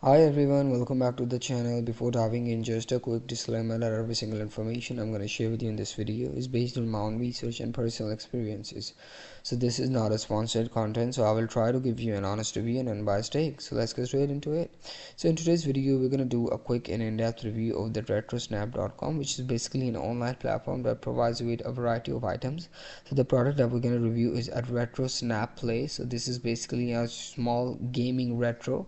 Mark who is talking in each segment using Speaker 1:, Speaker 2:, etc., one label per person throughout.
Speaker 1: Hi everyone, welcome back to the channel. Before diving in, just a quick disclaimer that every single information I'm going to share with you in this video is based on my own research and personal experiences. So this is not a sponsored content, so I will try to give you an honest review and unbiased take. So let's get straight into it. So in today's video, we're going to do a quick and in-depth review of the RetroSnap.com, which is basically an online platform that provides you with a variety of items. So the product that we're going to review is at RetroSnap Play. So this is basically a small gaming retro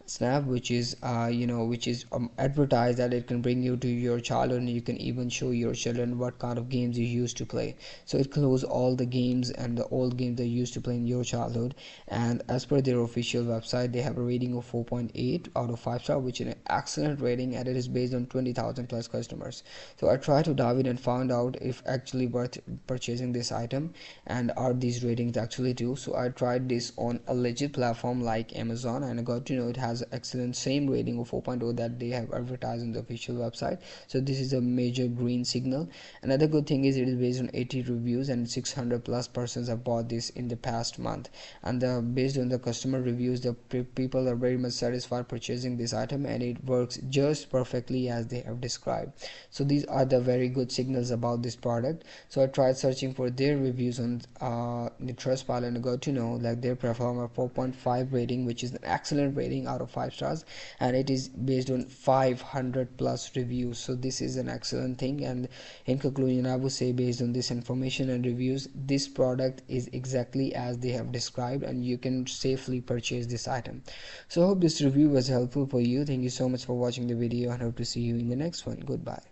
Speaker 1: snap which is advertised that it can bring you to your childhood, and you can even show your children what kind of games you used to play. So it closes all the games and the old games they used to play in your childhood, and as per their official website they have a rating of 4.8 out of 5 star, which is an excellent rating, and it is based on 20,000 plus customers. So I tried to dive in and found out if actually worth purchasing this item and are these ratings actually true. So I tried this on a legit platform like Amazon, and I got to know it has excellent same rating of 4.0 that they have advertised on the official website. So this is a major green signal. Another good thing is it is based on 80 reviews, and 600 plus persons have bought this in the past month, and based on the customer reviews, the people are very much satisfied purchasing this item, and it works just perfectly as they have described. So these are the very good signals about this product. So I tried searching for their reviews on the Trustpilot, and I got to know like they perform a 4.5 rating, which is an excellent rating out of 5 stars, and it is based on 500 plus reviews. So this is an excellent thing, and in conclusion I would say based on this information and reviews, this product is exactly as they have described, and you can safely purchase this item. So I hope this review was helpful for you. Thank you so much for watching the video, and hope to see you in the next one. Goodbye.